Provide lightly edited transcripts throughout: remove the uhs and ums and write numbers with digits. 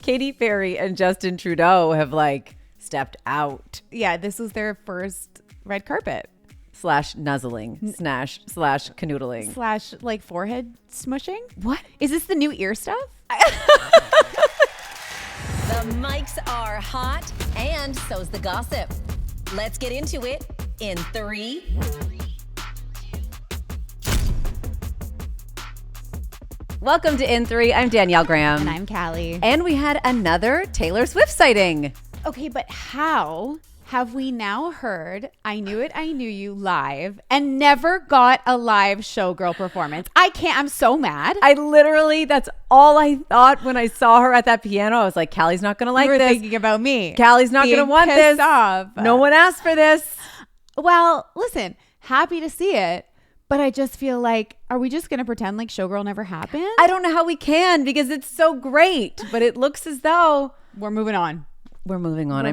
Katy Perry and Justin Trudeau have like stepped out. Yeah, this was their first red carpet. / nuzzling, / canoodling. / like forehead smushing. What? Is this the new ear stuff? The mics are hot, and so's the gossip. Let's get into it in 3. Welcome to In 3. I'm Danielle Graham. And I'm Callie. And we had another Taylor Swift sighting. Okay, but how have we now heard I Knew It, I Knew You live and never got a live showgirl performance? I'm so mad. That's all I thought when I saw her at that piano. I was like, Callie's not going to like you were this. thinking about me. Callie's not going to want this. Off. No one asked for this. Well, listen, happy to see it. But I just feel like, are we just going to pretend like Showgirl never happened? I don't know how we can because it's so great. But it looks as though we're moving on. We're moving on.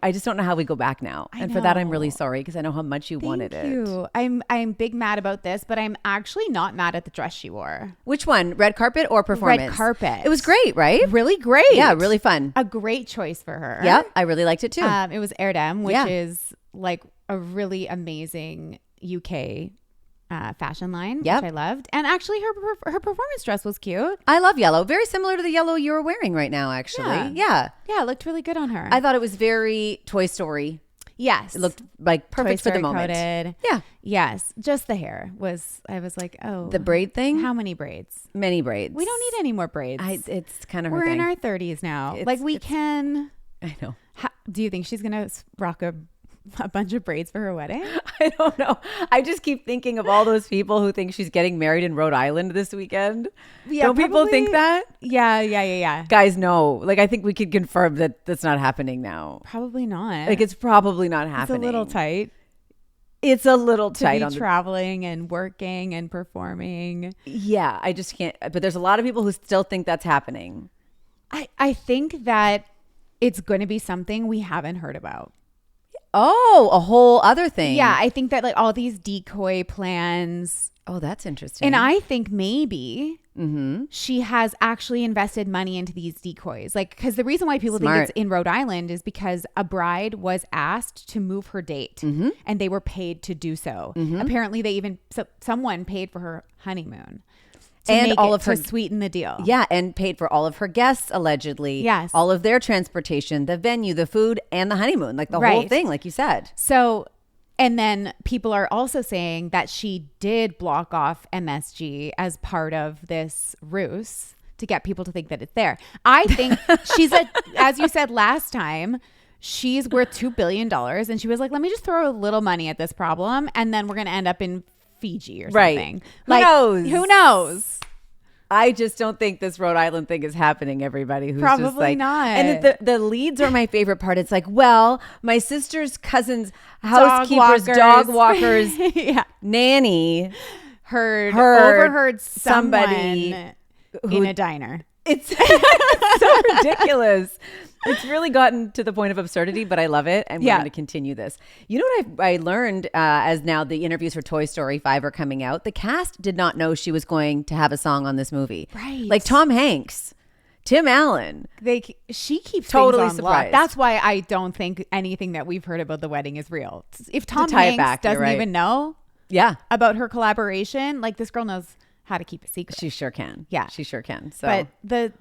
I just don't know how we go back now. And for that, I'm really sorry because I know how much you wanted it. Thank you. I'm big mad about this, but I'm actually not mad at the dress she wore. Which one? Red carpet or performance? Red carpet. It was great, right? Really great. Yeah, really fun. A great choice for her. Yeah, I really liked it too. It was Erdem, which is like a really amazing UK fashion line, which I loved. And actually her performance dress was cute. I love yellow. Very similar to the yellow you're wearing right now, actually. Yeah, it looked really good on her. I thought it was very Toy Story. Yes. It looked like perfect for the moment. Coded. Yeah. Yes. Just the hair I was like, oh. The braid thing? How many braids? Many braids. We don't need any more braids. It's kind of her We're thing. in our 30s now. We can. I know. Do you think she's going to rock a bunch of braids for her wedding? I don't know. I just keep thinking of all those people who think she's getting married in Rhode Island this weekend. Yeah, don't people think that? Yeah. Guys, no. Like, I think we could confirm that that's not happening now. Probably not. Like, it's probably not happening. It's a little tight. It's a little tight to be traveling and working and performing. Yeah, I just can't. But there's a lot of people who still think that's happening. I think that it's going to be something we haven't heard about. Oh, a whole other thing. Yeah, I think that like all these decoy plans. Oh, that's interesting. And I think maybe she has actually invested money into these decoys. Like, because the reason why people think it's in Rhode Island is because a bride was asked to move her date and they were paid to do so. Apparently someone paid for her honeymoon. And all of her to sweeten the deal. Yeah, and paid for all of her guests, allegedly. Yes. All of their transportation, the venue, the food, and the honeymoon. Like the whole thing, like you said. So, and then people are also saying that she did block off MSG as part of this ruse to get people to think that it's there. I think as you said last time, she's worth $2 billion. And she was like, let me just throw a little money at this problem. And then we're going to end up in Fiji or something. Right. Who knows? I just don't think this Rhode Island thing is happening, everybody. Who's Probably just like, not. And the leads are my favorite part. It's like, well, my sister's cousin's housekeeper's dog walker's nanny overheard somebody in a diner. It's so ridiculous. It's really gotten to the point of absurdity, but I love it. And we're going to continue this. You know what I learned as now the interviews for Toy Story 5 are coming out? The cast did not know she was going to have a song on this movie. Right. Like Tom Hanks, Tim Allen. She keeps totally things on surprised. Lock. That's why I don't think anything that we've heard about the wedding is real. If Tom Hanks doesn't even know about her collaboration, like this girl knows how to keep a secret. She sure can. Yeah. She sure can. So. But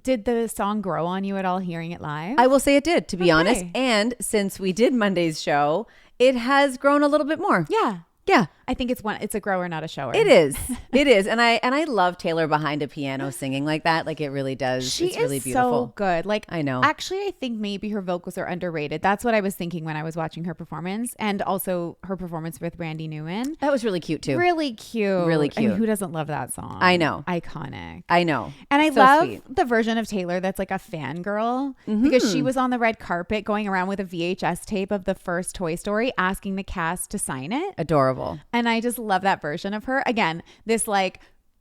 did the song grow on you at all hearing it live? I will say it did, to be honest. And since we did Monday's show, it has grown a little bit more. Yeah. Yeah. I think it's a grower, not a shower. It is. It is. And I love Taylor behind a piano singing like that. Like it really does. It's really beautiful. So good. Like I know. Actually, I think maybe her vocals are underrated. That's what I was thinking when I was watching her performance, and also her performance with Randy Newman. That was really cute too. Really cute. Really cute. I mean, who doesn't love that song? I know. Iconic. I know. And I love the version of Taylor that's like a fangirl because she was on the red carpet going around with a VHS tape of the first Toy Story asking the cast to sign it. Adorable. And I just love that version of her. Again, this like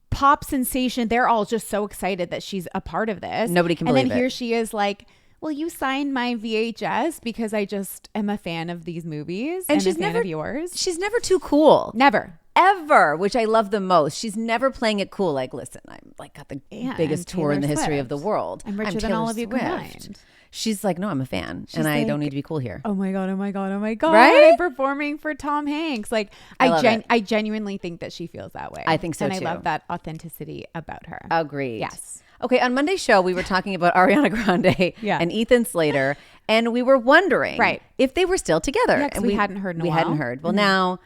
pop sensation. They're all just so excited that she's a part of this. Nobody can believe it. And then here she is like, well, you signed my VHS because I just am a fan of these movies and she's a fan of yours. She's never too cool. Never. ever, which I love the most. She's never playing it cool. Like, listen, I'm like got the biggest tour in the history of the world. I'm richer than all of you combined. She's like, no, I'm a fan, and I don't need to be cool here. Oh my god! Oh my god! Oh my god! Right? I'm performing for Tom Hanks. Like, I genuinely think that she feels that way. I think so and too. I love that authenticity about her. Agreed. Yes. Okay, on Monday's show, we were talking about Ariana Grande and Ethan Slater, and we were wondering if they were still together. Yeah, and we hadn't heard in a while. We hadn't heard. Well, now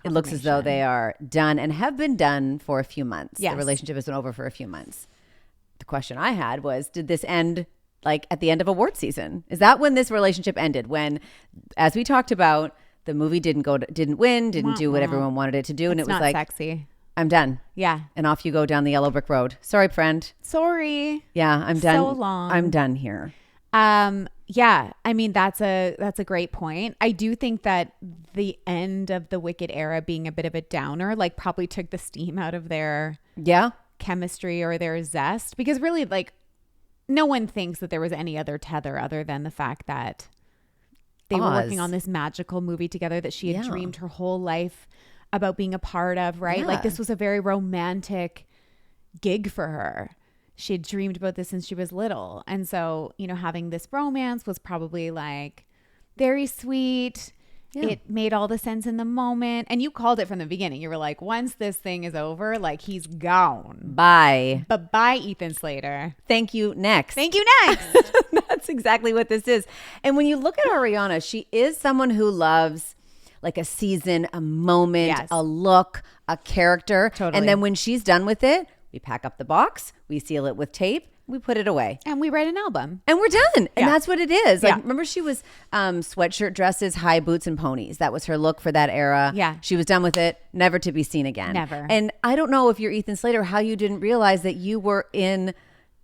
it looks as though they are done and have been done for a few months. Yes. The relationship has been over for a few months. The question I had was, did this end like at the end of award season? Is that when this relationship ended? When, as we talked about, the movie didn't win, didn't do what everyone wanted it to do, and it was not like, sexy. I'm done. Yeah. And off you go down the yellow brick road. Sorry, friend. Sorry. Yeah, I'm done. So long. I'm done here. Yeah. I mean, that's a great point. I do think that the end of the Wicked era being a bit of a downer, like probably took the steam out of their chemistry or their zest, because really, like, no one thinks that there was any other tether other than the fact that they were working on this magical movie together that she had dreamed her whole life about being a part of, right? Like, this was a very romantic gig for her. She had dreamed about this since she was little. And so, you know, having this romance was probably like very sweet. Yeah. It made all the sense in the moment. And you called it from the beginning. You were like, once this thing is over, like, he's gone. Bye. Bye, Ethan Slater. Thank you, next. Thank you, next. That's exactly what this is. And when you look at Ariana, she is someone who loves like a season, a moment, a look, a character. Totally. And then when she's done with it, we pack up the box, we seal it with tape, we put it away. And we write an album. And we're done. And that's what it is. Like, Yeah. remember she was sweatshirt dresses, high boots, and ponies. That was her look for that era. Yeah. She was done with it, never to be seen again. Never. And I don't know if you're Ethan Slater, how you didn't realize that you were in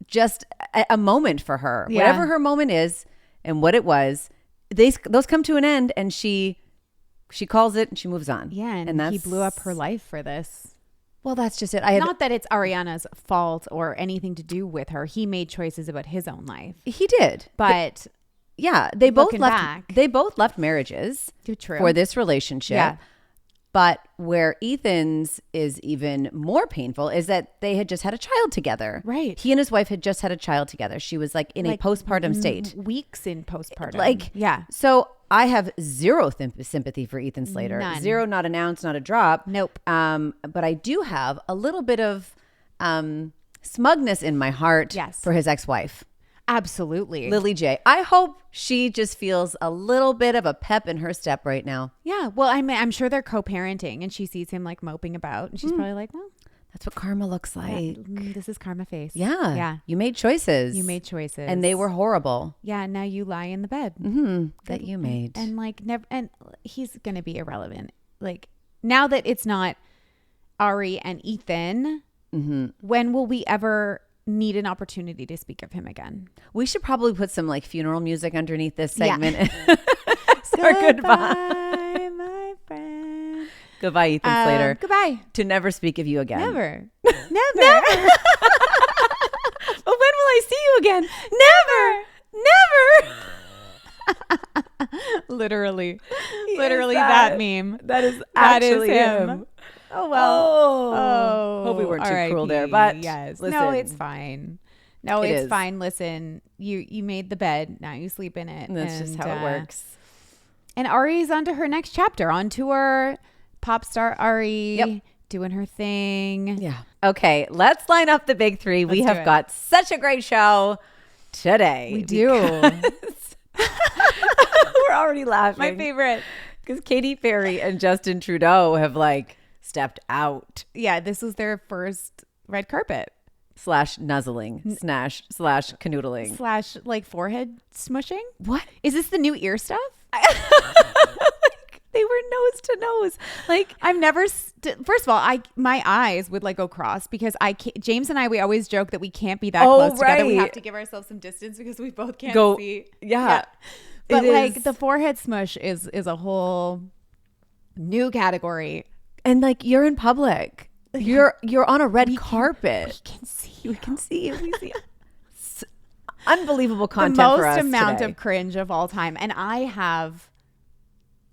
just a moment for her. Yeah. Whatever her moment is and what it was, those come to an end, and she calls it and she moves on. Yeah. And he blew up her life for this. Well, that's just it. Not that it's Ariana's fault or anything to do with her. He made choices about his own life. He did. But they both looking left. back, They both left marriages True. for this relationship. Yeah. But where Ethan's is even more painful is that they had just had a child together. Right. He and his wife had just had a child together. She was like in a postpartum state. Weeks in postpartum. Like, yeah. So I have zero sympathy for Ethan Slater. None. Zero, not an ounce, not a drop. Nope. But I do have a little bit of smugness in my heart for his ex-wife. Absolutely. Lily J. I hope she just feels a little bit of a pep in her step right now. Yeah. Well, I'm sure they're co-parenting, and she sees him like moping about, and she's probably like, well, that's what karma looks like. This is karma face. Yeah. Yeah. You made choices. And they were horrible. Yeah. Now you lie in the bed that you made. And like never, and he's going to be irrelevant. Like, now that it's not Ari and Ethan, when will we ever need an opportunity to speak of him again? We should probably put some like funeral music underneath this segment. Yeah. Goodbye, my friend. Goodbye, Ethan Slater. Goodbye. To never speak of you again. Never. Never. But when will I see you again? Never. Literally that meme. That is actually him. Oh well. Hope we weren't too cruel there, but yes. Listen, no, it's fine. No, it it's is. fine. Listen, you made the bed. Now you sleep in it. And that's just how it works. And Ari's on to her next chapter, on tour. Pop star Ari doing her thing. Yeah. Okay, let's line up the big three. We have got such a great show today. We do. We're already laughing. My favorite. Because Katy Perry and Justin Trudeau have like stepped out. Yeah, this was their first red carpet. / nuzzling, / canoodling. / like forehead smushing. What? Is this the new ear stuff? They were nose to nose. Like, I've never. First of all, my eyes would like go cross because James and I, we always joke that we can't be that close together. We have to give ourselves some distance because we both can't see. Yeah. But like the forehead smush is a whole new category. And like, you're in public. You're on a red carpet. We can see you. We can see you. We see you. Unbelievable content the most for us amount today. of cringe of all time. And I have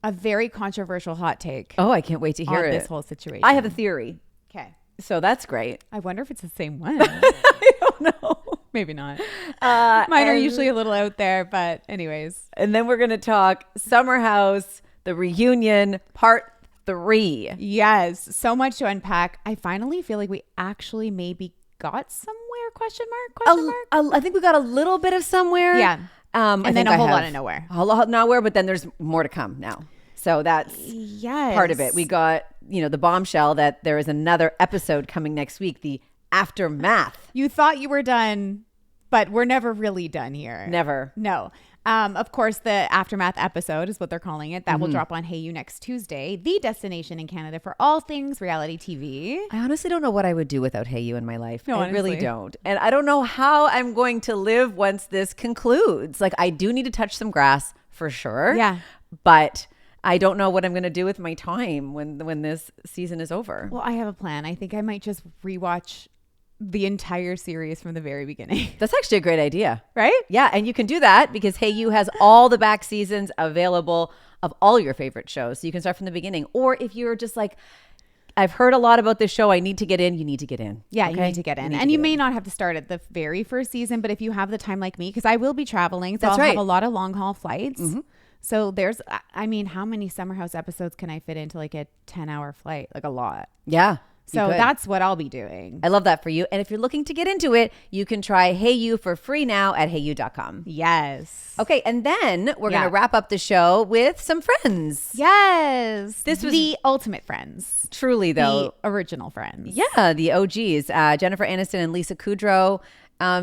a very controversial hot take Oh, I can't wait to hear on it. this whole situation. I have a theory. Okay. So that's great. I wonder if it's the same one. I don't know. Maybe not. Mine are usually a little out there, but anyways. And then we're going to talk Summer House, the reunion, part 3. Yes. So much to unpack. I finally feel like we actually maybe got somewhere, question mark? I think we got a little bit of somewhere. Yeah. And then a whole lot of nowhere. A whole lot of nowhere, but then there's more to come now. So that's part of it. We got, the bombshell that there is another episode coming next week, the aftermath. You thought you were done, but we're never really done here. Never. No. Of course, the aftermath episode is what they're calling it. That will drop on Hey You next Tuesday, the destination in Canada for all things reality TV. I honestly don't know what I would do without Hey You in my life. No, I really honestly. don't. And I don't know how I'm going to live once this concludes. Like, I do need to touch some grass for sure. Yeah. But I don't know what I'm going to do with my time when this season is over. Well, I have a plan. I think I might just rewatch the entire series from the very beginning. That's actually a great idea. Right? Yeah, and you can do that because Hey You has all the back seasons available of all your favorite shows. So you can start from the beginning. Or if you're just like, I've heard a lot about this show, I need to get in, you need to get in. Yeah, okay? you need to get in. And you may not have to start at the very first season, but if you have the time like me, because I will be traveling, so That's I'll right. have a lot of long haul flights. So there's, how many Summer House episodes can I fit into like a 10-hour flight? Like a lot. Yeah. So that's what I'll be doing. I love that for you. And if you're looking to get into it, you can try Hey You for free now at heyyou.com. Yes. Okay, and then we're going to wrap up the show with some friends. Yes. This was the ultimate friends. Truly, though. The original friends. Yeah, the OGs. Jennifer Aniston and Lisa Kudrow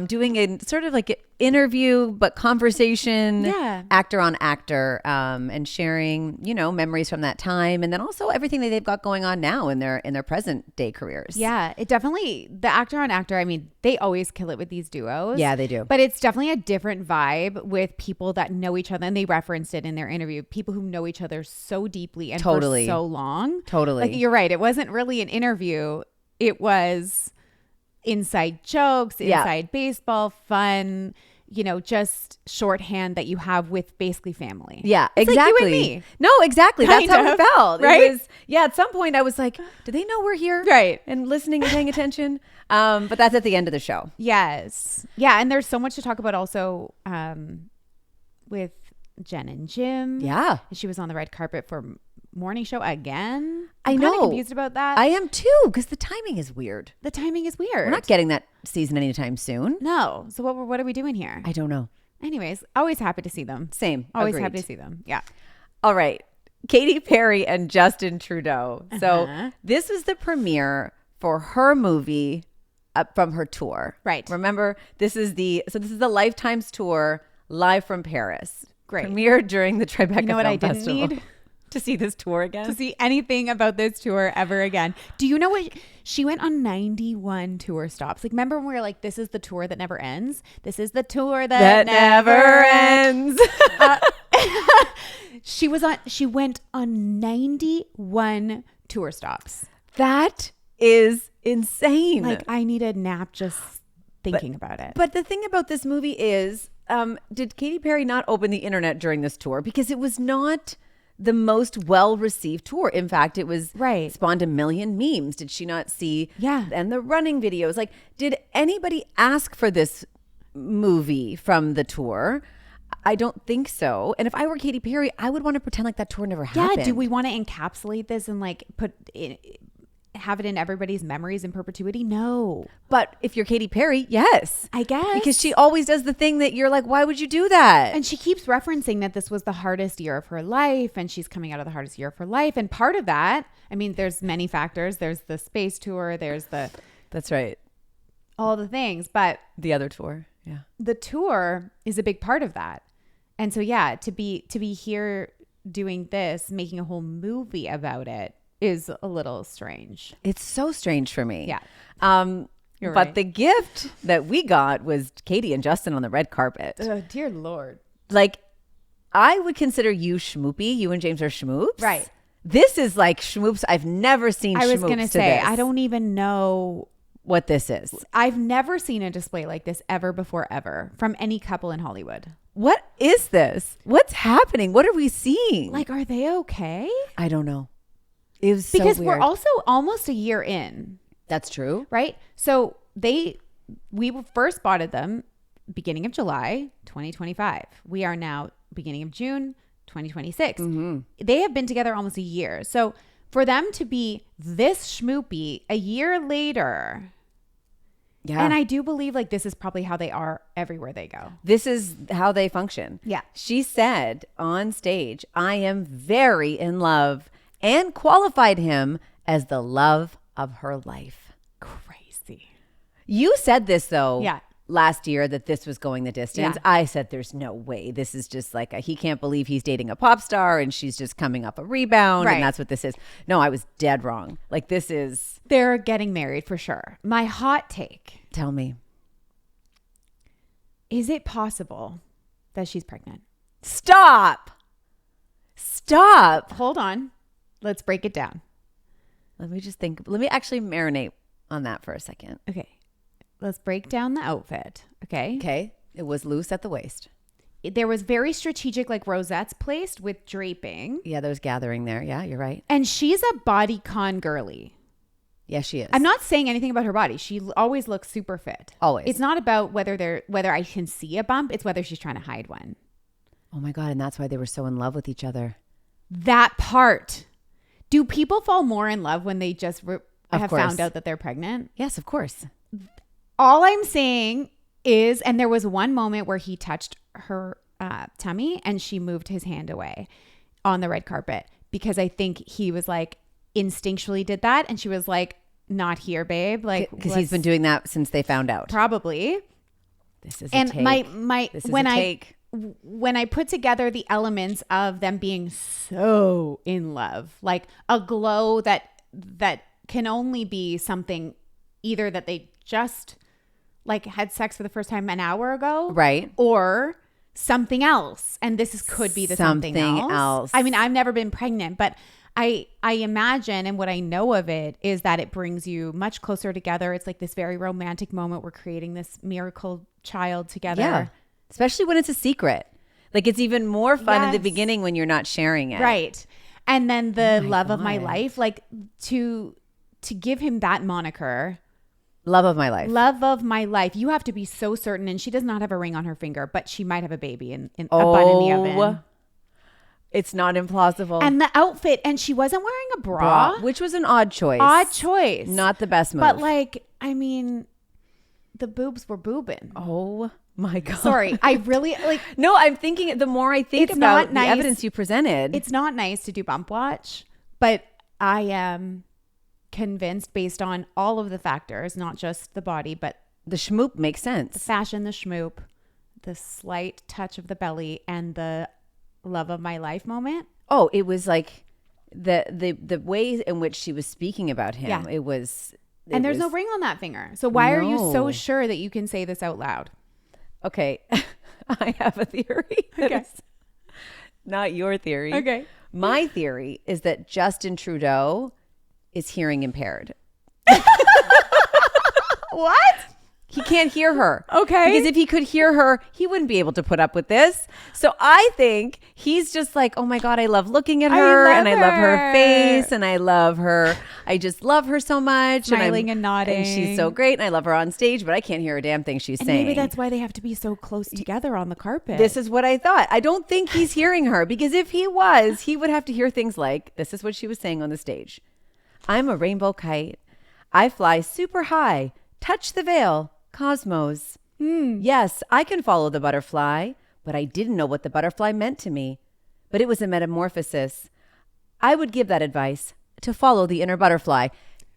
doing a sort of like an interview, but conversation, actor on actor, and sharing, memories from that time. And then also everything that they've got going on now in their present day careers. Yeah, it definitely, the actor on actor, they always kill it with these duos. Yeah, they do. But it's definitely a different vibe with people that know each other. And they referenced it in their interview. People who know each other so deeply and for so long. Totally. Like, you're right. It wasn't really an interview. It was inside jokes, inside baseball, fun, just shorthand that you have with basically family. Yeah, it's exactly. Like you and me. No, exactly. That's Kind how of, it felt. right? It was, at some point I was like, do they know we're here? Right. And listening and paying attention. But that's at the end of the show. Yes. Yeah. And there's so much to talk about also with Jen and Jim. Yeah. She was on the red carpet for morning show again. I I'm know. kinda confused about that. I am too, because the timing is weird. The timing is weird. We're not getting that season anytime soon. No. So what are we doing here? I don't know. Anyways, always happy to see them. Same. Always Agreed. happy to see them. Yeah. All right. Katy Perry and Justin Trudeau. So this was the premiere for her movie from her tour. Right. Remember, this is the Lifetime's tour live from Paris. Great. Premiered during the Tribeca You know what Film I didn't Festival. need? To see this tour again. To see anything about this tour ever again. Do you know what? She went on 91 tour stops. Like, remember when we were like, this is the tour that never ends? This is the tour that never ends. She went on 91 tour stops. That is insane. Like, I need a nap just thinking about it. But the thing about this movie is, did Katy Perry not open the internet during this tour? Because it was not the most well-received tour. In fact, it was spawned a million memes. Did she not see? Yeah. And the running videos. Like, did anybody ask for this movie from the tour? I don't think so. And if I were Katy Perry, I would want to pretend like that tour never happened. Yeah. Do we want to encapsulate this and like have it in everybody's memories in perpetuity? No. But if you're Katy Perry, yes. I guess. Because she always does the thing that you're like, why would you do that? And she keeps referencing that this was the hardest year of her life and she's coming out of the hardest year of her life. And part of that, there's many factors. There's the space tour. There's That's right. all the things. But The other tour. Yeah. the tour is a big part of that. And so, yeah, to be here doing this, making a whole movie about it is a little strange. It's so strange for me. Yeah. You're but right. the gift that we got was Katy and Justin on the red carpet. Dear Lord. Like, I would consider you schmoopy. You and James are schmoops. Right. This is like schmoops. I've never seen schmoops I was going to say, this. I don't even know what this is. I've never seen a display like this ever before, ever from any couple in Hollywood. What is this? What's happening? What are we seeing? Like, are they okay? I don't know. It was so because weird. we're also almost a year in. That's true. Right? So we first spotted them beginning of July 2025. We are now beginning of June 2026. Mm-hmm. They have been together almost a year. So for them to be this schmoopy a year later, and I do believe like this is probably how they are everywhere they go. This is how they function. Yeah. She said on stage, I am very in love, and qualified him as the love of her life. Crazy. You said this though. Yeah. Last year that this was going the distance. Yeah. I said there's no way. This is just like he can't believe he's dating a pop star and she's just coming up a rebound. Right. And that's what this is. No, I was dead wrong. Like this is. They're getting married for sure. My hot take. Tell me. Is it possible that she's pregnant? Stop. Hold on. Let's break it down. Let me just think. Let me actually marinate on that for a second. Okay. Let's break down the outfit. Okay. Okay. It was loose at the waist. There was very strategic like rosettes placed with draping. Yeah, there was gathering there. Yeah, you're right. And she's a bodycon girly. Yeah, she is. I'm not saying anything about her body. She always looks super fit. Always. It's not about whether I can see a bump. It's whether she's trying to hide one. Oh my God. And that's why they were so in love with each other. That part. Do people fall more in love when they just have course. found out that they're pregnant? Yes, of course. All I'm saying is, and there was one moment where he touched her tummy and she moved his hand away on the red carpet because I think he was like instinctually did that. And she was like, not here, babe. Like, because he's been doing that since they found out. Probably. This is and a take. This is when I put together the elements of them being so in love, like a glow that can only be something either that they just like had sex for the first time an hour ago, right? Or something else. And this could be the something else. I mean, I've never been pregnant, but I imagine, and what I know of it is that it brings you much closer together. It's like this very romantic moment. We're creating this miracle child together. Yeah. Especially when it's a secret. Like it's even more fun in the beginning when you're not sharing it. Right. And then the love of my life, like to give him that moniker. Love of my life. Love of my life. You have to be so certain. And she does not have a ring on her finger, but she might have a baby in a bun in the oven. It's not implausible. And the outfit, and she wasn't wearing a bra. Which was an odd choice. Not the best move. But like, I mean, the boobs were boobing. Oh my God. Sorry. I really like. No, I'm thinking the more I think about the evidence you presented. It's not nice to do bump watch, but I am convinced based on all of the factors, not just the body, but the schmoop makes sense. The fashion, the schmoop, the slight touch of the belly, and the love of my life moment. Oh, it was like the way in which she was speaking about him. Yeah. It was. And there's no ring on that finger. So why are you so sure that you can say this out loud? Okay. I have a theory. Okay. Not your theory. Okay. My theory is that Justin Trudeau is hearing impaired. What? He can't hear her. Okay. Because if he could hear her, he wouldn't be able to put up with this. So I think he's just like, oh my God, I love looking at her and I love her face and I love her. I just love her so much. Smiling and nodding. And she's so great and I love her on stage, but I can't hear a damn thing she's saying. Maybe that's why they have to be so close together on the carpet. This is what I thought. I don't think he's hearing her because if he was, he would have to hear things like, this is what she was saying on the stage. I'm a rainbow kite. I fly super high. Touch the veil. Cosmos. Yes, I can follow the butterfly, but I didn't know what the butterfly meant to me. But it was a metamorphosis. I would give that advice to follow the inner butterfly.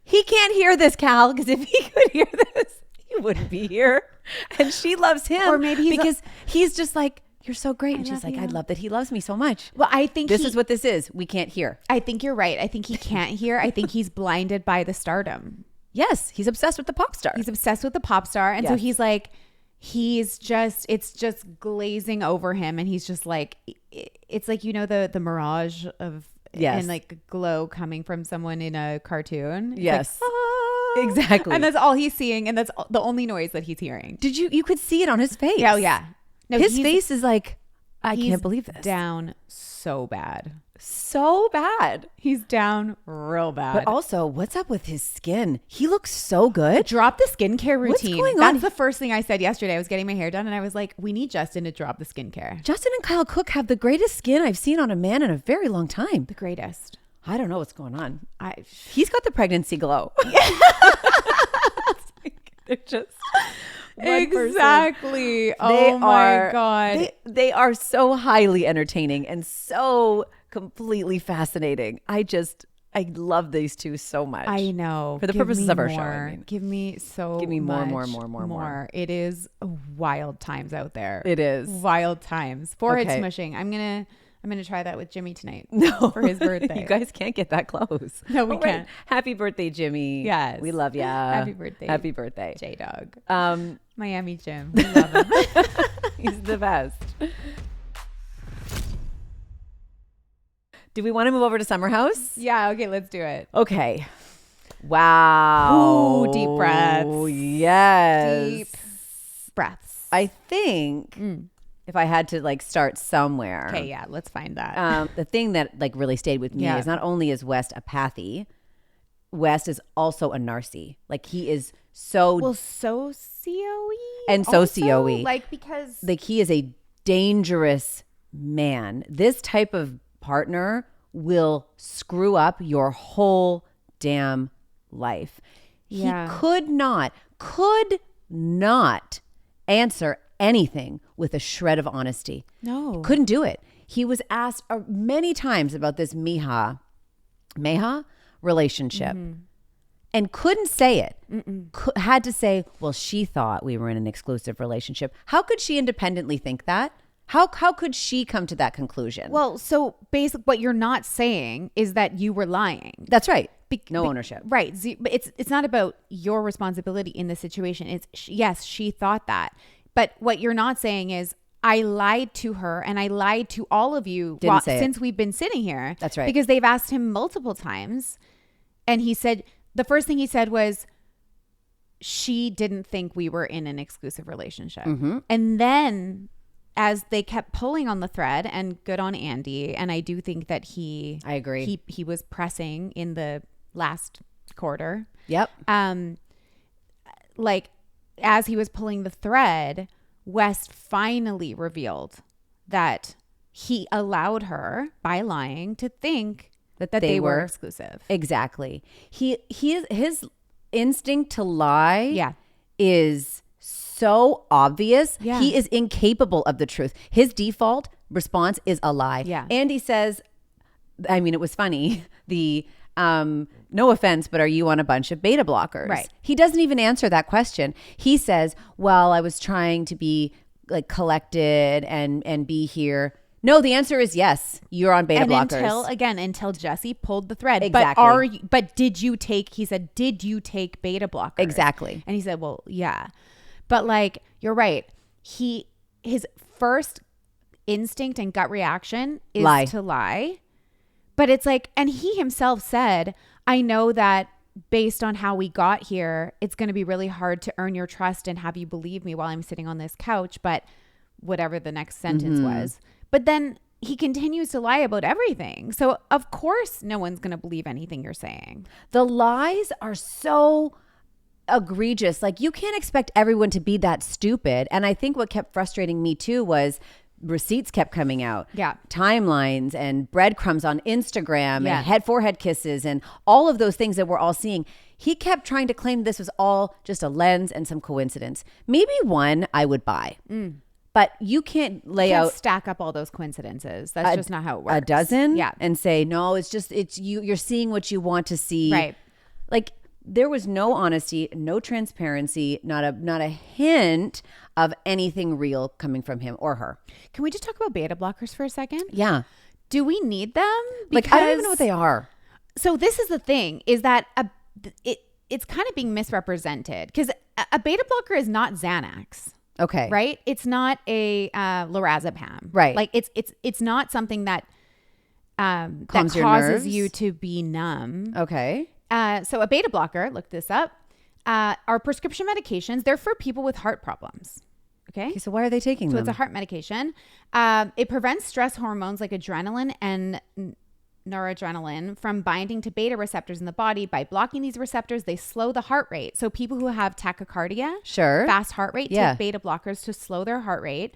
He can't hear this, Cal, because if he could hear this, he wouldn't be here. And she loves him. Or maybe he's just like, you're so great. And she's like, I love that he loves me so much. Well, I think this is what this is. We can't hear. I think you're right. I think he can't hear. I think he's blinded by the stardom. Yes, he's obsessed with the pop star. He's obsessed with the pop star. And so he's like, it's just glazing over him. And he's just like, it's like, you know, the mirage of, and like glow coming from someone in a cartoon. It's yes. Like, ah! Exactly. And that's all he's seeing. And that's the only noise that he's hearing. You could see it on his face. Yeah, oh yeah. No, his face is like, I he's can't believe this. Down so bad. So bad. He's down real bad. But also, what's up with his skin? He looks so good. Drop the skincare routine. What's going on? That's the first thing I said yesterday. I was getting my hair done and I was like, we need Justin to drop the skincare. Justin and Kyle Cook have the greatest skin I've seen on a man in a very long time. The greatest. I don't know what's going on. He's got the pregnancy glow. They're just exactly. Oh my God. They are so highly entertaining and so completely fascinating. I love these two so much. I know. For the purposes of our show, I mean. Give me more. It is wild times out there. It is. Wild times. Forehead Okay. smushing. I'm gonna try that with Jimmy tonight. No. For his birthday. You guys can't get that close. No, we can't. Happy birthday, Jimmy. Yes. We love ya. Happy birthday. Happy birthday. J-Dog. Um, Miami Jim. We love him. He's the best. Do we want to move over to Summer House? Yeah, okay, let's do it. Okay. Wow. Ooh, deep breaths. Yes. Deep breaths. I think if I had to like start somewhere. Okay, yeah, let's find that. The thing that like really stayed with me Yeah. is not only is West a pathy, West is also a narcy. Like he is so socio-y and also? socio-y. Like because like he is a dangerous man. This type of partner will screw up your whole damn life. Yeah. He could not answer anything with a shred of honesty. No. Couldn't do it. He was asked many times about this Meha relationship and couldn't say it. Had to say, well, she thought we were in an exclusive relationship. How could she independently think that? How could she come to that conclusion? Well, so basically what you're not saying is that you were lying. That's right. No ownership. Right. But it's not about your responsibility in the situation. It's yes, she thought that. But what you're not saying is I lied to her and I lied to all of you since we've been sitting here. That's right. Because they've asked him multiple times. And he said, the first thing he said was, she didn't think we were in an exclusive relationship. And then as they kept pulling on the thread, and good on Andy, and I do think that I agree. He was pressing in the last quarter. Yep. Like as he was pulling the thread, West finally revealed that he allowed her by lying to think that they were exclusive. Exactly. His instinct to lie is so obvious. Yeah. He is incapable of the truth. His default response is a lie. Yeah. Andy says, I mean, it was funny. The no offense, but are you on a bunch of beta blockers? Right. He doesn't even answer that question. He says, well, I was trying to be like collected and be here. No, the answer is yes. You're on beta blockers. Until Jesse pulled the thread. Exactly. But did you take beta blockers? Exactly. And he said, well, yeah. But like, you're right. His first instinct and gut reaction is to lie. But it's like, and he himself said, I know that based on how we got here, it's going to be really hard to earn your trust and have you believe me while I'm sitting on this couch. But whatever the next sentence was. But then he continues to lie about everything. So of course, no one's going to believe anything you're saying. The lies are so egregious. Like you can't expect everyone to be that stupid. And I think what kept frustrating me too was receipts kept coming out. Yeah. Timelines and breadcrumbs on Instagram and forehead kisses and all of those things that we're all seeing. He kept trying to claim this was all just a lens and some coincidence. Maybe one I would buy. But you can't stack up all those coincidences. That's just not how it works. A dozen? Yeah. And say, no, it's you're seeing what you want to see. Right. Like there was no honesty, no transparency, not a hint of anything real coming from him or her. Can we just talk about beta blockers for a second? Yeah. Do we need them? Like I don't even know what they are. So this is the thing, is that it's kind of being misrepresented because a beta blocker is not Xanax. Okay. Right? It's not a lorazepam. Right. Like it's not something that that Calms your causes nerves. you to be numb. Okay. So a beta blocker, look this up, are prescription medications. They're for people with heart problems. Okay. So why are they taking So them? it's a heart medication. It prevents stress hormones like adrenaline and noradrenaline from binding to beta receptors in the body. By blocking these receptors, they slow the heart rate. So people who have tachycardia, fast heart rate, take beta blockers to slow their heart rate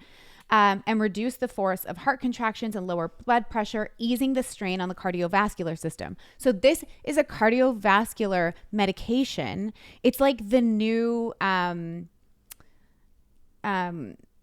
and reduce the force of heart contractions and lower blood pressure, easing the strain on the cardiovascular system. So this is a cardiovascular medication. It's like the new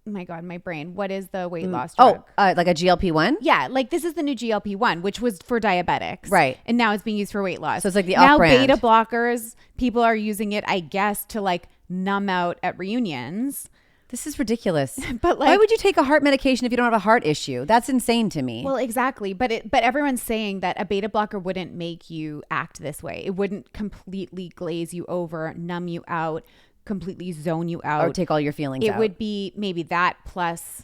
my God, my brain. What is the weight loss drug? Like a GLP-1? Yeah, like this is the new GLP-1, which was for diabetics. Right. And now it's being used for weight loss. So it's like the now off-brand. beta blockers, people are using it, I guess, to like numb out at reunions. This is ridiculous. But like, why would you take a heart medication if you don't have a heart issue? That's insane to me. Well, exactly. But everyone's saying that a beta blocker wouldn't make you act this way. It wouldn't completely glaze you over, numb you out, completely zone you out, or take all your feelings out. It would be maybe that plus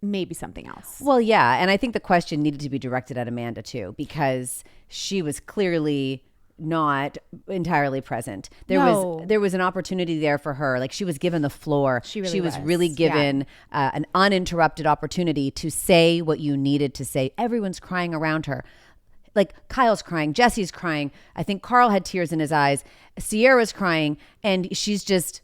maybe something else. Well, yeah. And I think the question needed to be directed at Amanda too, because she was clearly not entirely present. There was an opportunity there for her. Like she was given the floor. She was really given an uninterrupted opportunity to say what you needed to say. Everyone's crying around her. Like Kyle's crying, Jesse's crying. I think Carl had tears in his eyes. Sierra's crying, and she's just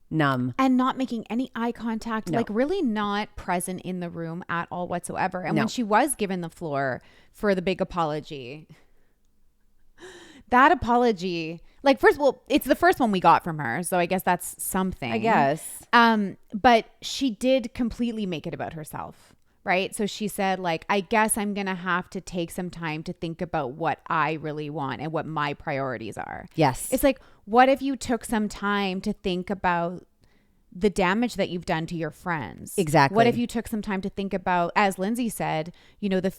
numb. And not making any eye contact, No. like really not present in the room at all whatsoever. And when she was given the floor for the big apology, that apology, like first of all, it's the first one we got from her. So I guess that's something. I guess. But she did completely make it about herself. Right. So she said, like, I guess I'm going to have to take some time to think about what I really want and what my priorities are. Yes. It's like, what if you took some time to think about the damage that you've done to your friends? Exactly. What if you took some time to think about, as Lindsay said, you know, the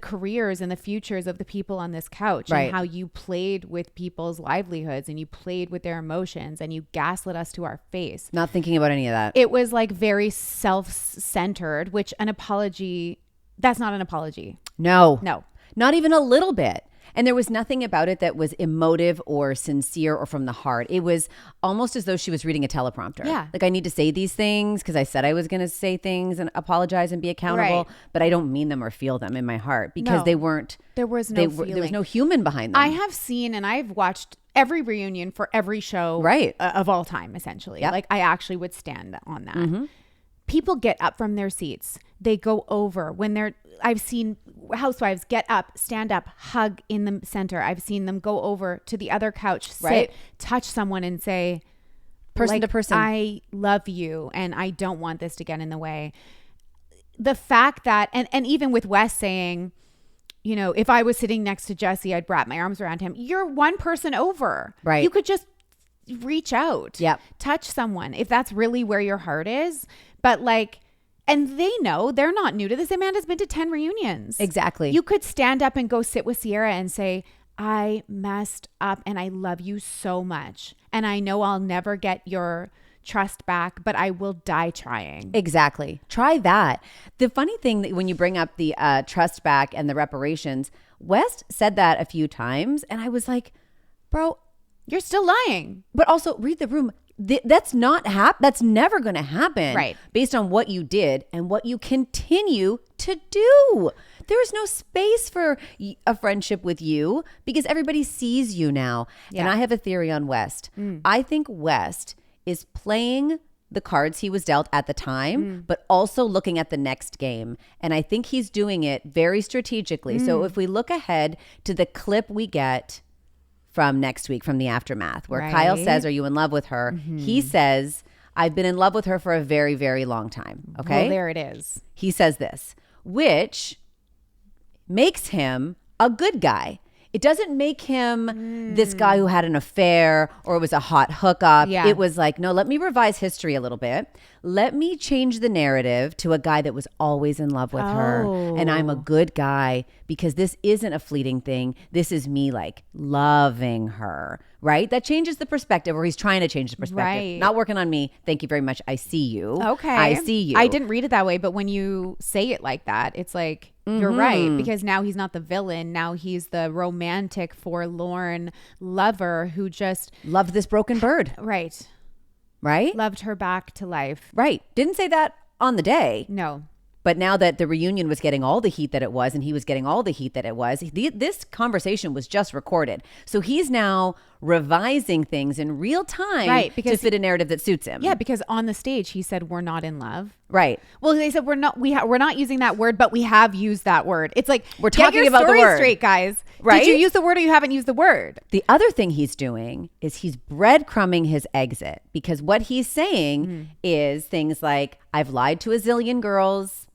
careers and the futures of the people on this couch, right, and how you played with people's livelihoods and you played with their emotions and you gaslit us to our face. Not thinking about any of that. It was like very self-centered, which an apology, that's not an apology. No. Not even a little bit. And there was nothing about it that was emotive or sincere or from the heart. It was almost as though she was reading a teleprompter. Yeah. Like, I need to say these things because I said I was going to say things and apologize and be accountable, right, but I don't mean them or feel them in my heart because they weren't. There was no feeling. There was no human behind them. I have seen and I've watched every reunion for every show, right, of all time, essentially. Yep. Like I actually would stand on that. Mm-hmm. People get up from their seats. They go over when I've seen housewives get up, stand up, hug in the center. I've seen them go over to the other couch, sit, right, touch someone and say, person like, to person, I love you and I don't want this to get in the way. The fact that, and even with Wes saying, you know, if I was sitting next to Jesse, I'd wrap my arms around him. You're one person over. Right. You could just reach out, yep, touch someone if that's really where your heart is. But like, and they know, they're not new to this. Amanda's been to 10 reunions. Exactly. You could stand up and go sit with Sierra and say, I messed up and I love you so much. And I know I'll never get your trust back, but I will die trying. Exactly. Try that. The funny thing that when you bring up the trust back and the reparations, West said that a few times. And I was like, bro, you're still lying. But also read the room. That's not that's never going to happen, right, based on what you did and what you continue to do. There is no space for a friendship with you because everybody sees you now. Yeah. And I have a theory on West. I think West is playing the cards he was dealt at the time, but also looking at the next game. And I think he's doing it very strategically. So if we look ahead to the clip we get from next week, from the aftermath, where Kyle says, are you in love with her? He says, I've been in love with her for a very, very long time. Okay. Well, there it is. He says this, which makes him a good guy. It doesn't make him this guy who had an affair or it was a hot hookup. Yeah. It was like, no, let me revise history a little bit. Let me change the narrative to a guy that was always in love with her. And I'm a good guy because this isn't a fleeting thing. This is me like loving her, right? That changes the perspective, or he's trying to change the perspective. Right. Not working on me. Thank you very much. I see you. Okay. I see you. I didn't read it that way, but when you say it like that, it's like, you're right, because now he's not the villain. Now he's the romantic, forlorn lover who just loved this broken bird. Right. right? Loved her back to life. Right. Didn't say that on the day. No. But now that the reunion was getting all the heat that it was, and he was getting all the heat that it was, this conversation was just recorded. So he's now revising things in real time to fit a narrative that suits him. Yeah, because on the stage he said we're not in love. Right. Well, they said we're not using that word, but we have used that word. It's like we're talking about the story word straight, guys. Right? Did you use the word or you haven't used the word? The other thing he's doing is he's breadcrumbing his exit, because what he's saying is things like, I've lied to a zillion girls.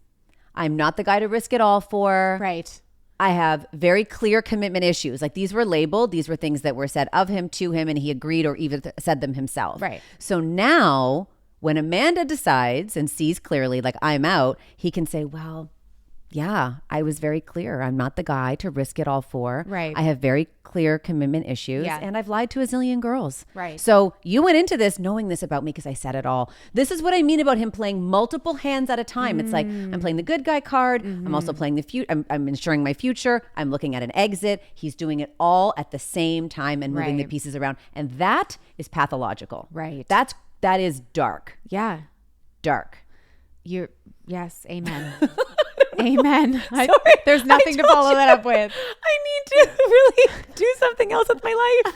I'm not the guy to risk it all for. Right. I have very clear commitment issues. Like, these were labeled. These were things that were said of him, to him, and he agreed or even said them himself. Right. So now when Amanda decides and sees clearly, like, I'm out, he can say, well, yeah, I was very clear. I'm not the guy to risk it all for. Right. I have very clear commitment issues, and I've lied to a zillion girls. Right. So you went into this knowing this about me because I said it all. This is what I mean about him playing multiple hands at a time. It's like, I'm playing the good guy card. I'm also playing the future. I'm ensuring my future. I'm looking at an exit. He's doing it all at the same time and moving the pieces around. And that is pathological. Right. That is dark. Yeah. Dark. Yes. Amen. Amen. There's I nothing to told follow you that up with. I need to really do something else with my life.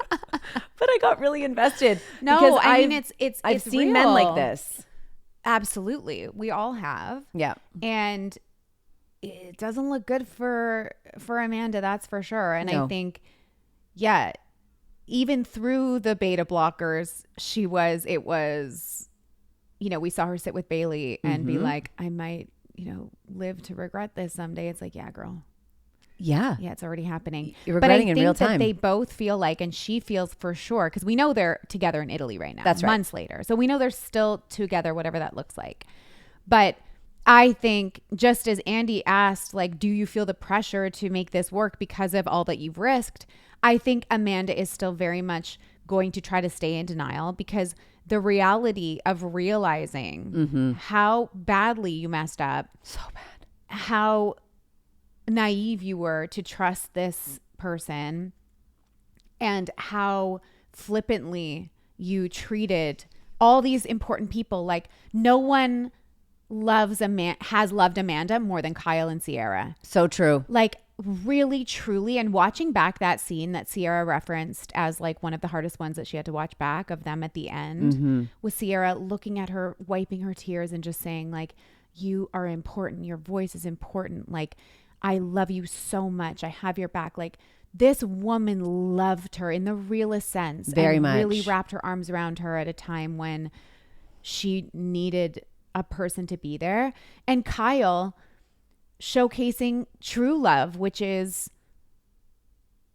But I got really invested. No, because I mean, I've seen real. men like this. Absolutely. We all have. Yeah. And it doesn't look good for Amanda, that's for sure. And No. I think, even through the beta blockers, it was, we saw her sit with Bailey and be like, I might, live to regret this someday. It's like, yeah, girl. Yeah. Yeah, it's already happening. You're regretting in real But I think that time. they both feel like, and she feels for sure, because we know they're together in Italy right now. That's right. Months later. So we know they're still together, whatever that looks like. But I think, just as Andy asked, like, do you feel the pressure to make this work because of all that you've risked? I think Amanda is still very much going to try to stay in denial, because the reality of realizing how badly you messed up, So bad. how naive you were to trust this person, and how flippantly you treated all these important people. Like, no one has loved Amanda more than Kyle and Sierra. So true. Like, really, truly. And watching back that scene that Sierra referenced as like one of the hardest ones that she had to watch back, of them at the end, with Sierra looking at her, wiping her tears and just saying, like, you are important. Your voice is important. Like, I love you so much. I have your back. Like, this woman loved her in the realest sense. Very and much. Really wrapped her arms around her at a time when she needed a person to be there. And Kyle showcasing true love, which is,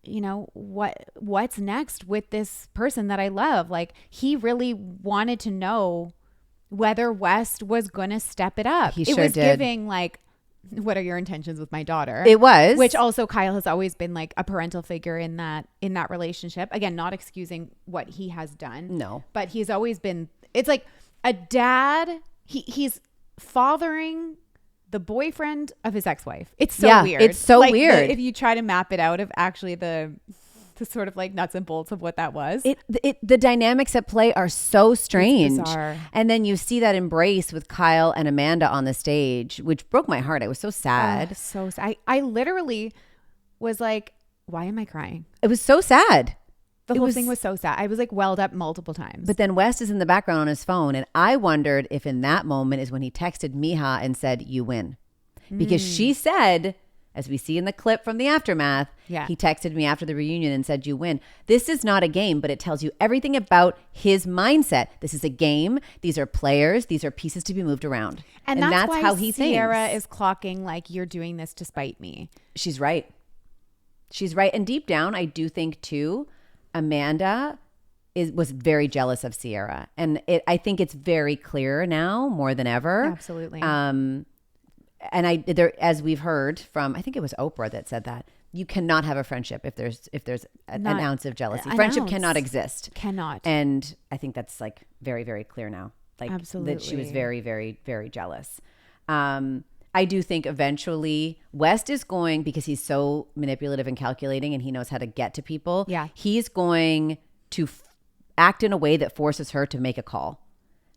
what's next with this person that I love. Like, he really wanted to know whether West was going to step it up. He it sure was did. giving like, what are your intentions with my daughter? It was. Which also Kyle has always been like a parental figure in that relationship. Again, not excusing what he has done. No. But he's always been, it's like a dad. He's fathering the boyfriend of his ex-wife. It's so weird. It's so like weird. if you try to map it out of actually the sort of like nuts and bolts of what that was. The dynamics at play are so strange. It's bizarre. And then you see that embrace with Kyle and Amanda on the stage, which broke my heart. I was so sad. Oh, so sad. I literally was like, why am I crying? It was so sad. The whole thing was so sad. I was like welled up multiple times. But then West is in the background on his phone. And I wondered if in that moment is when he texted Miha and said, you win. Because she said, as we see in the clip from the aftermath, he texted me after the reunion and said, you win. This is not a game, but it tells you everything about his mindset. This is a game. These are players. These are pieces to be moved around. And that's why how he Sierra thinks. is clocking like, you're doing this to spite me. She's right. She's right. And deep down, I do think too, Amanda was very jealous of Sierra. And I think it's very clear now more than ever. Absolutely. And as we've heard from, I think it was Oprah that said that, you cannot have a friendship if there's an ounce of jealousy. Friendship cannot exist. Cannot. And I think that's like very, very clear now. Like, absolutely. That she was very, very, very jealous. I do think eventually West is going, because he's so manipulative and calculating and he knows how to get to people. Yeah. He's going to act in a way that forces her to make a call.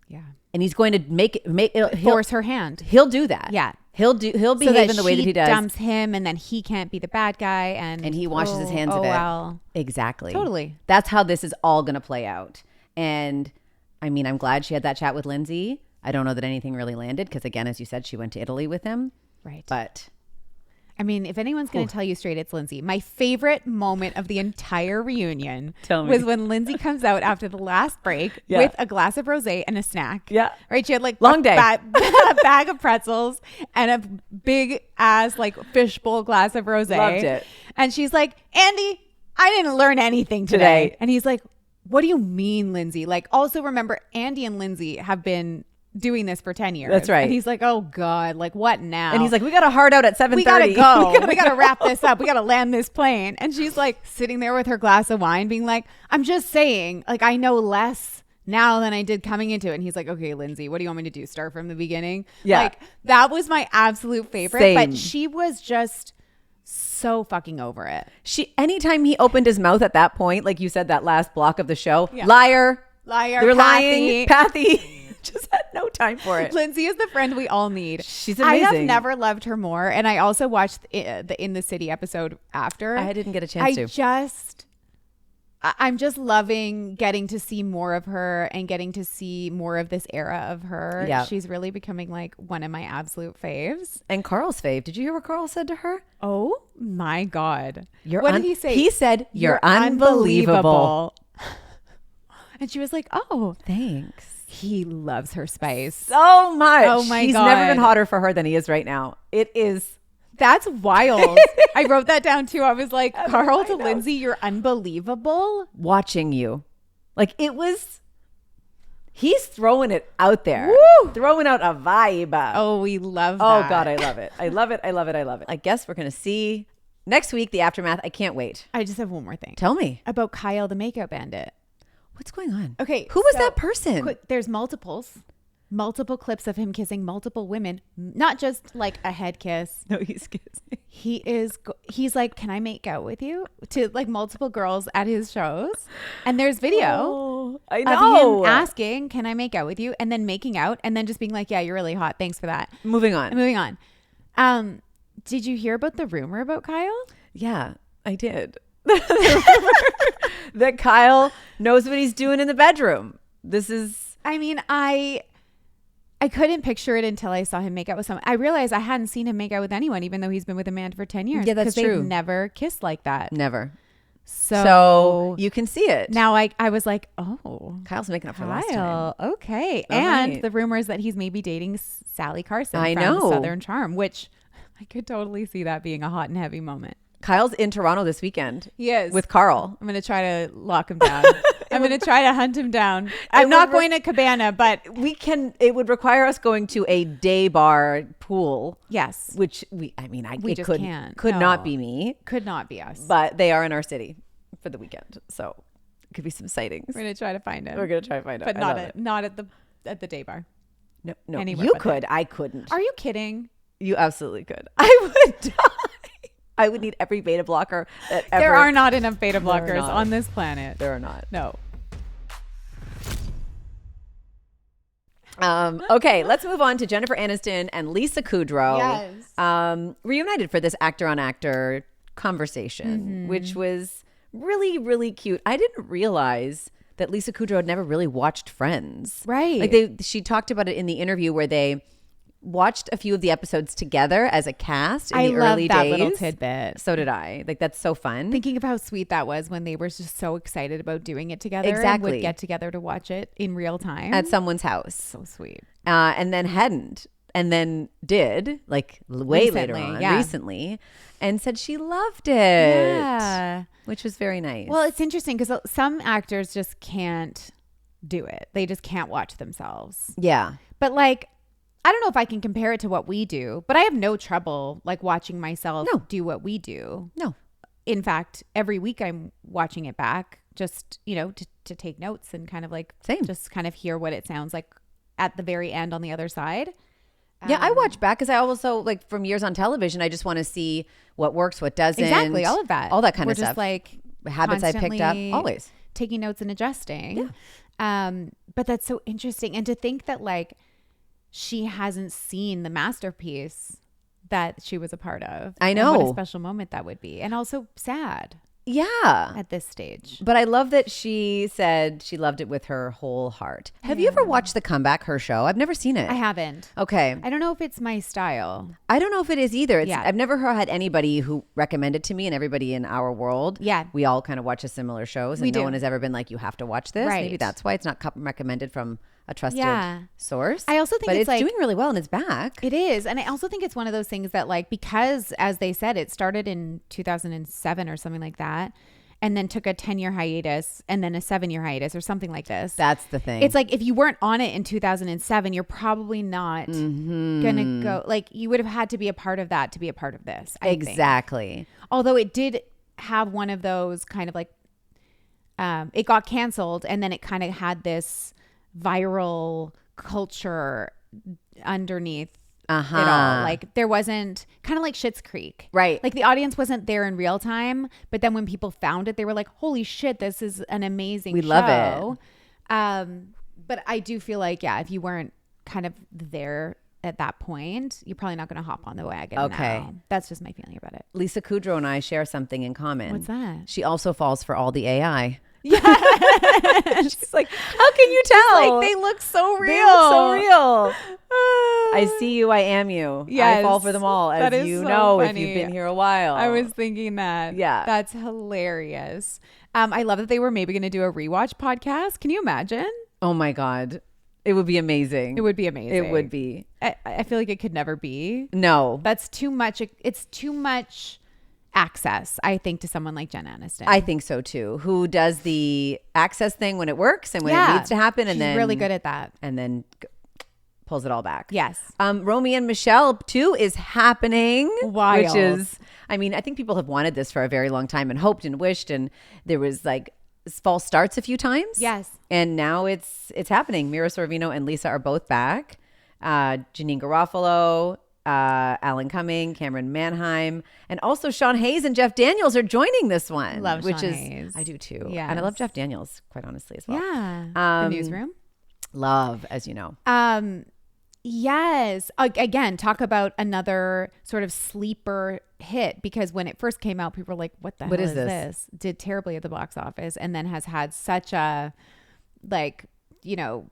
Yeah. And he's going to he'll force her hand. He'll do that. Yeah. He'll behave in the way that he does. Dumps him, and then he can't be the bad guy, and he washes his hands of it. Well. Exactly. Totally. That's how this is all going to play out. And I mean, I'm glad she had that chat with Lindsay. I don't know that anything really landed because, again, as you said, she went to Italy with him. Right. But I mean, if anyone's going to tell you straight, it's Lindsay. My favorite moment of the entire reunion was when Lindsay comes out after the last break with a glass of rosé and a snack. Yeah. Right. She had like long day. A bag of pretzels and a big ass like fishbowl glass of rosé. Loved it. And she's like, Andy, I didn't learn anything today. And he's like, what do you mean, Lindsay? Like, also remember, Andy and Lindsay have been doing this for 10 years. That's right. And he's like, oh God, like what now? And he's like, we got a hard out at 7:30. We gotta go. We gotta wrap this up. We gotta land this plane. And she's like sitting there with her glass of wine being like, I'm just saying, like, I know less now than I did coming into it. And he's like, okay, Lindsay, what do you want me to do? Start from the beginning? Yeah. Like, that was my absolute favorite. Same. But she was just so fucking over it. Anytime he opened his mouth at that point, like you said, that last block of the show, Yeah. liar, You're lying, Pathy. Just had no time for it. Lindsay is the friend we all need. She's amazing. I have never loved her more. And I also watched the In the City episode after. I didn't get a chance to. I'm just loving getting to see more of her and getting to see more of this era of her. Yeah. She's really becoming like one of my absolute faves. And Carl's fave. Did you hear what Carl said to her? Oh my God. What did he say? He said, you're unbelievable. And she was like, oh, thanks. He loves her spice so much. Oh my He's God. never been hotter for her than he is right now. It is. That's wild. I wrote that down too. I was like, Carl to Lindsay, you're unbelievable. Watching you. Like it was. He's throwing it out there. Woo! Throwing out a vibe. Oh, we love that. Oh God, I love it. I love it. I love it. I love it. I guess we're going to see next week the aftermath. I can't wait. I just have one more thing. Tell me. About Kyle the makeup bandit. What's going on? Okay. Who was that person? There's multiple clips of him kissing multiple women, not just like a head kiss. No, he's kissing. He's like, can I make out with you? To like multiple girls at his shows. And there's video I know. of him asking, can I make out with you? And then making out and then just being like, yeah, you're really hot. Thanks for that. Moving on. Did you hear about the rumor about Kyle? Yeah, I did. That Kyle knows what he's doing in the bedroom. I mean, I couldn't picture it until I saw him make out with someone. I realized I hadn't seen him make out with anyone, even though he's been with Amanda for 10 years. Yeah, that's true. Because they've never kissed like that. Never. So you can see it. Now I was like, oh. Kyle's making up for last time. Okay. All and right. the rumors that he's maybe dating Sally Carson I from know. Southern Charm, which I could totally see that being a hot and heavy moment. Kyle's in Toronto this weekend. He is. With Carl. I'm going to try to lock him down. I'm going to try to hunt him down. I'm not going to Cabana, but it would require us going to a day bar pool. Yes. Which we just could can't. Could not be me. Could not be us. But they are in our city for the weekend. So it could be some sightings. We're going to try to find him. We're going to try to find him. But not at the day bar. No. Anywhere You but could. that. I couldn't. Are you kidding? You absolutely could. I would die. I would need every beta blocker that ever. There are not enough beta blockers not. on this planet. There are not. No. Okay, let's move on to Jennifer Aniston and Lisa Kudrow. Yes. Reunited for this actor-on-actor conversation, which was really, really cute. I didn't realize that Lisa Kudrow had never really watched Friends. Right. Like she talked about it in the interview where they watched a few of the episodes together as a cast in the early days. I love that little tidbit. So did I. Like, that's so fun. Thinking of how sweet that was when they were just so excited about doing it together. Exactly. And would get together to watch it in real time. At someone's house. So sweet. And then hadn't. And then did, like way later on, yeah. recently, and said she loved it. Yeah. Which was very nice. Well, it's interesting because some actors just can't do it. They just can't watch themselves. Yeah. But like, I don't know if I can compare it to what we do, but I have no trouble like watching myself do what we do. No. In fact, every week I'm watching it back just, to take notes and kind of like just kind of hear what it sounds like at the very end on the other side. Yeah, I watch back because I also, like, from years on television, I just want to see what works, what doesn't. Exactly, all of that. All that kind of We're stuff. just like habits I picked up, always. taking notes and adjusting. But that's so interesting. And to think that like she hasn't seen the masterpiece that she was a part of. I know. And what a special moment that would be. And also sad. Yeah. At this stage. But I love that she said she loved it with her whole heart. Have you ever watched The Comeback, her show? I've never seen it. I haven't. Okay. I don't know if it's my style. I don't know if it is either. I've never had anybody who recommended to me, and everybody in our world. Yeah. We all kind of watch similar shows, and no one has ever been like, you have to watch this. Right. Maybe that's why it's not recommended from a trusted source. I also think it's like, doing really well and it's back. It is. And I also think it's one of those things that like, because as they said, it started in 2007 or something like that. And then took a 10-year hiatus and then a 7-year hiatus or something like this. That's the thing. It's like if you weren't on it in 2007, you're probably not going to go. Like you would have had to be a part of that to be a part of this. I think. Although it did have one of those kind of like, it got canceled and then it kind of had this viral culture underneath it all. Like there wasn't, kind of like Schitt's Creek, right? Like the audience wasn't there in real time, but then when people found it, they were like, holy shit, this is an amazing show. Love it. But I do feel like, if you weren't kind of there at that point, you're probably not going to hop on the wagon. Okay. Now. That's just my feeling about it. Lisa Kudrow and I share something in common. What's that? She also falls for all the AI. Yeah. She's like, how can you tell? Like, they look so real. They look so real. I see you, I am you. Yes, I fall for them all, as you know, if you've been here a while. I was thinking that. Yeah. That's hilarious. I love that they were maybe going to do a rewatch podcast. Can you imagine? Oh my God. It would be amazing. It would be amazing. It would be. I feel like it could never be. No. That's too much. It's too much access, I think, to someone like Jen Aniston. I think so too. Who does the access thing when it works and when it needs to happen, and she's really good at that. And then pulls it all back. Yes. Romy and Michelle too is happening. Wild. Which is, I mean, I think people have wanted this for a very long time and hoped and wished, and there was like false starts a few times. Yes. And now it's happening. Mira Sorvino and Lisa are both back. Janine Garofalo, Alan Cumming, Cameron Manheim, and also Sean Hayes and Jeff Daniels are joining this one. Love which Sean is Hayes. I do too. Yes. And I love Jeff Daniels, quite honestly, as well. Yeah. The Newsroom. Love, as you know. Yes. Again, talk about another sort of sleeper hit, because when it first came out, people were like, what the hell is this? Did terribly at the box office, and then has had such a, like, you know,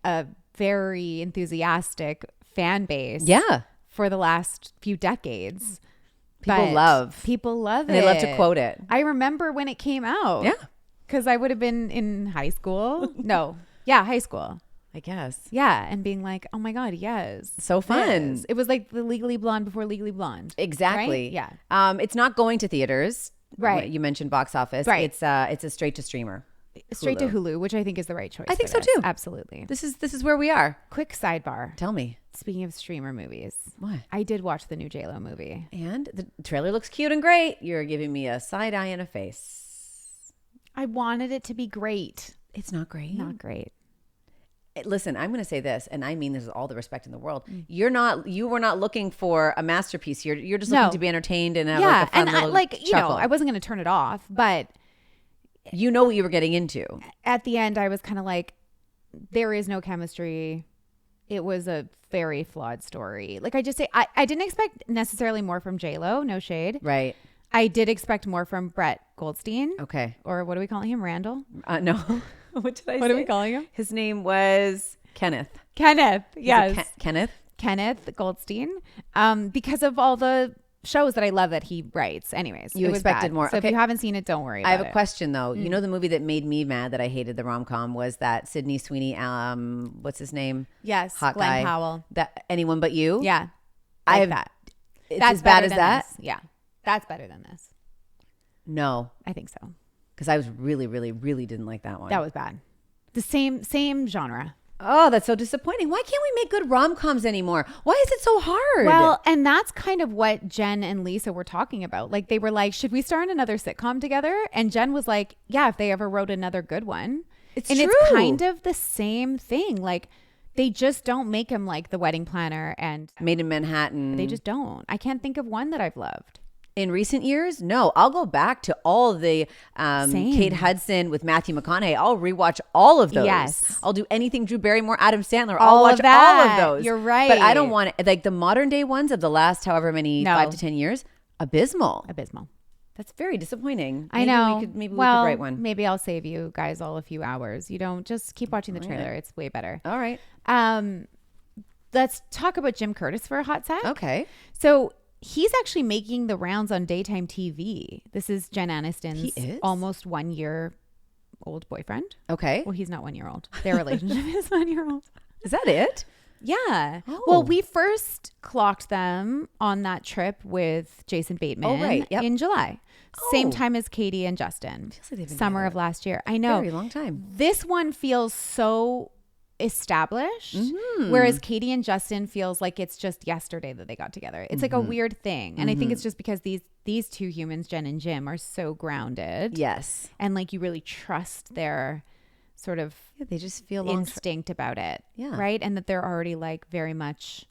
a very enthusiastic fan base. Yeah. For the last few decades. People love it. And they love to quote it. I remember when it came out. Yeah. Because I would have been in high school. No. Yeah, high school. I guess. Yeah, and being like, oh my God, yes. So fun. Yes. It was like the Legally Blonde before Legally Blonde. Exactly. Right? Yeah. It's not going to theaters. Right. You mentioned box office. Right. It's a straight to streamer. Straight to Hulu, which I think is the right choice. I think so this. too. Absolutely. This is where we are. Quick sidebar. Tell me. Speaking of streamer movies. What? I did watch the new J-Lo movie. And the trailer looks cute and great. You're giving me a side eye and a face. I wanted it to be great. It's not great. Not great. Listen, I'm going to say this, and I mean this with all the respect in the world. You were not looking for a masterpiece. You're just looking to be entertained and have like a fun little chuckle. I wasn't going to turn it off, but you know what you were getting into. At the end, I was kind of like, there is no chemistry. It was a very flawed story. Like I just say, I didn't expect necessarily more from J-Lo. No shade. Right. I did expect more from Brett Goldstein. Okay. Or what are we calling him? Randall? No. What did I say? What are we calling him? His name was Kenneth. Yes. Kenneth Goldstein. Because of all the shows that I love that he writes. Anyways, you expected more. So if you haven't seen it, don't worry about it. I have a question though. You know, the movie that made me mad that I hated the rom-com was that Sydney Sweeney, what's his name? Yes. Hot Glenn guy. Powell. That Anyone But You? Yeah. I have that. It's That's as bad better as than that? this. Yeah. That's better than this. No. I think so. Because I was really, really, really didn't like that one. That was bad. The same genre. Oh, that's so disappointing. Why can't we make good rom-coms anymore? Why is it so hard? Well, and that's kind of what Jen and Lisa were talking about. Like they were like, should we star in another sitcom together? And Jen was like, yeah, if they ever wrote another good one. It's kind of the same thing. Like they just don't make them like The Wedding Planner and Made in Manhattan. They just don't. I can't think of one that I've loved. In recent years, no. I'll go back to all the Same. Kate Hudson with Matthew McConaughey. I'll rewatch all of those. Yes. I'll do anything Drew Barrymore, Adam Sandler. All I'll of watch that. all of those. You're right. But I don't want it. Like the modern day ones of the last however many, No. 5 to 10 years, abysmal. Abysmal. That's very disappointing. I know. Maybe we well, could write one. maybe I'll save you guys all a few hours. You don't just keep watching the trailer. It's way better. All right. Let's talk about Jim Curtis for a hot sec. Okay. So he's actually making the rounds on daytime TV. This is Jen Aniston's He is? almost 1 year old boyfriend. Okay. Well, he's not 1 year old. Their relationship is 1 year old. Is that it? Yeah. Oh. Well, we first clocked them on that trip with Jason Bateman Oh, right. Yep. in July. Same Oh. time as Katy and Justin. Feels like they've been Summer of together last year. I know. Very long time. This one feels so established, Mm-hmm. whereas Katy and Justin feels like it's just yesterday that they got together. It's like a weird thing. And I think it's just because these two humans, Jen and Jim, are so grounded. Yes. And like you really trust their sort of Yeah, they just feel long. instinct about it. Yeah. Right. And that they're already like very much,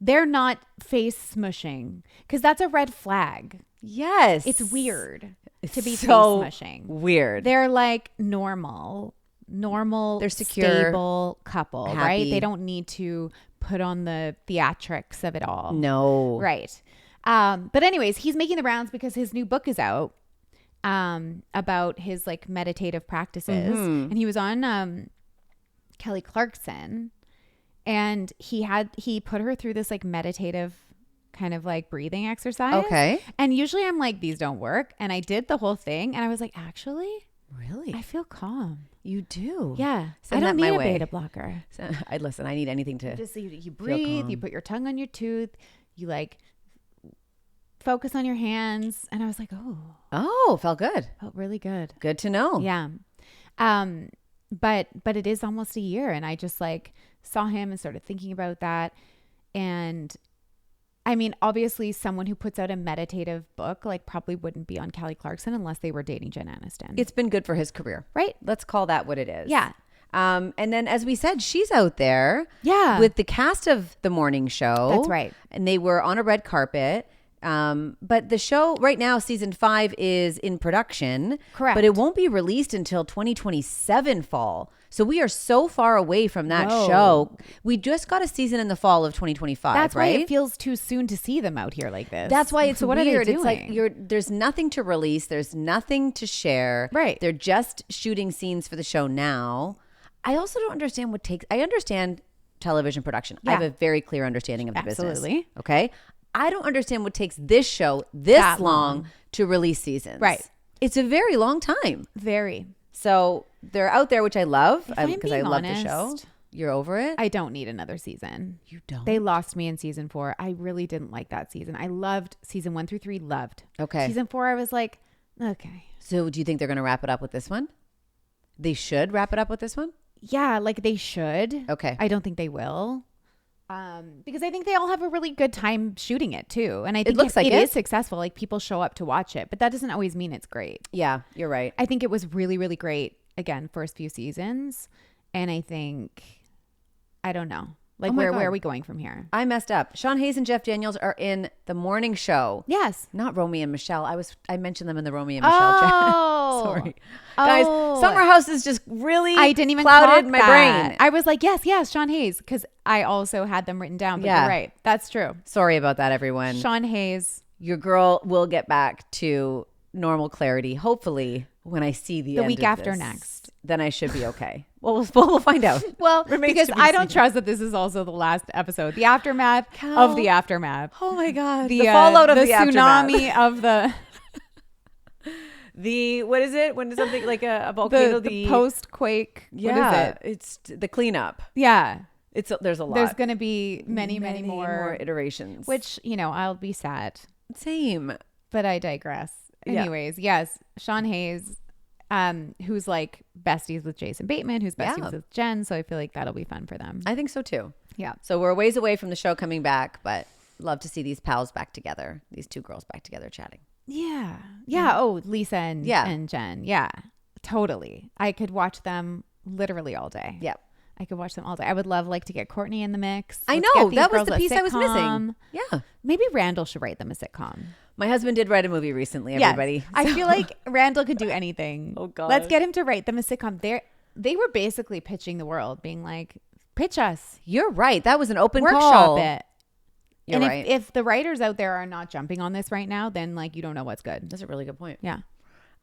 they're not face smushing because that's a red flag. Yes. It's weird to be so face smushing. weird. They're like they're secure, stable couple, happy. right? They don't need to put on the theatrics of it all. No. Right. But anyways, he's making the rounds because his new book is out about his like meditative practices. And he was on Kelly Clarkson and he put her through this like meditative kind of like breathing exercise. Okay. And usually I'm like, these don't work. And I did the whole thing and I was like, actually, Really? I feel calm. You do? Yeah. Send I don't that my need a way. beta blocker. So, I listen. I need anything to. Just you breathe, you calm. put your tongue on your tooth, you like focus on your hands. And I was like, oh, Oh, felt good. felt really good. Good to know. Yeah. But it is almost a year and I just like saw him and started thinking about that. And I mean, obviously someone who puts out a meditative book like probably wouldn't be on Kelly Clarkson unless they were dating Jen Aniston. It's been good for his career. right. Let's call that what it is. Yeah. And then, as we said, she's out there. Yeah. With the cast of the morning show. That's right. And they were on a red carpet. But the show right now, season 5 is in production. Correct. But it won't be released until 2027 fall. So we are so far away from that Whoa. show. We just got a season in the fall of 2025. That's right? why it feels too soon to see them out here like this. That's why it's so what weird. Are they It's like doing? there's nothing to release. There's nothing to share. Right. They're just shooting scenes for the show now. I also don't understand I understand television production. I Yeah. have a very clear understanding of the business. Absolutely. Okay. I don't understand what takes this show this That long long. to release seasons. Right. It's a very long time. Very. So they're out there, which I love If I'm because I being love the show. honest, You're over it? I don't need another season. You don't? They lost me in season 4. I really didn't like that season. I loved season 1 through 3. Loved. Okay. Season 4, I was like, okay. So do you think they're going to wrap it up with this one? They should wrap it up with this one? Yeah, like they should. Okay. I don't think they will. Because I think they all have a really good time shooting it too. And I think looks like it it. is successful. Like people show up to watch it, but that doesn't always mean it's great. Yeah, you're right. I think it was really, really great. Again, first few seasons. And I think, I don't know. Like Oh my where God. are we going from here? I messed up. Sean Hayes and Jeff Daniels are in the morning show. Yes. Not Romy and Michelle. I mentioned them in the Romy and Michelle chat. Oh. Sorry. Guys, Summer House is just really I didn't even clouded clock my that. brain. I was like, yes, Sean Hayes. Because I also had them written down. But Yeah. you're right. That's true. Sorry about that, everyone. Sean Hayes. Your girl will get back to normal clarity, hopefully, when I see the end week of after this. next. Then I should be okay. Well, we'll find out. Well, Remains because to be I don't seen. trust that this is also the last episode. The aftermath Cal. of the aftermath. Oh my God. The, The fallout of the the aftermath. tsunami of the The, what is it? When is something like a volcano? the post-quake. Yeah. What is it? It's the cleanup. Yeah. There's a lot. There's going to be many more. iterations. Which, I'll be sad. Same. But I digress. Yeah. Anyways, yes. Sean Hayes, who's like besties with Jason Bateman, who's besties Yeah. with Jen. So I feel like that'll be fun for them. I think so too. Yeah. So we're a ways away from the show coming back, but love to see these pals back together. These two girls back together chatting. Yeah. Yeah. Oh, Lisa and Yeah. Jen. Yeah. Totally. I could watch them literally all day. Yep. I could watch them all day. I would love to get Courtney in the mix. I Let's know. get these That was girls the a piece I was sitcom. missing. Yeah. Maybe Randall should write them a sitcom. My husband did write a movie recently, everybody. Yes. I feel like Randall could do anything. Oh, God. Let's get him to write them a sitcom. They were basically pitching the world, being like, pitch us. You're right. That was an open Workshop call. it. You're and right. if the writers out there are not jumping on this right now, then like you don't know what's good. That's a really good point. Yeah.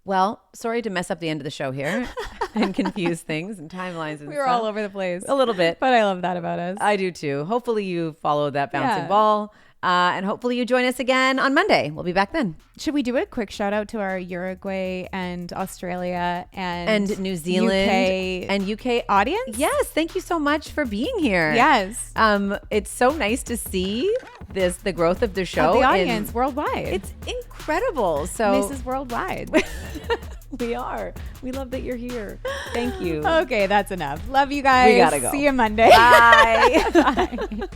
Well, sorry to mess up the end of the show here and confuse things and timelines and We were stuff. all over the place. A little bit. But I love that about us. I do too. Hopefully you followed that bouncing Yeah. ball. And hopefully you join us again on Monday. We'll be back then. Should we do a quick shout out to our Uruguay and Australia and New Zealand and UK audience? Yes. Thank you so much for being here. Yes. It's so nice to see the growth of the show. Of the audience worldwide. It's incredible. So Mrs. Worldwide. we are. We love that you're here. Thank you. Okay, that's enough. Love you guys. We gotta go. See you Monday. Bye. Bye.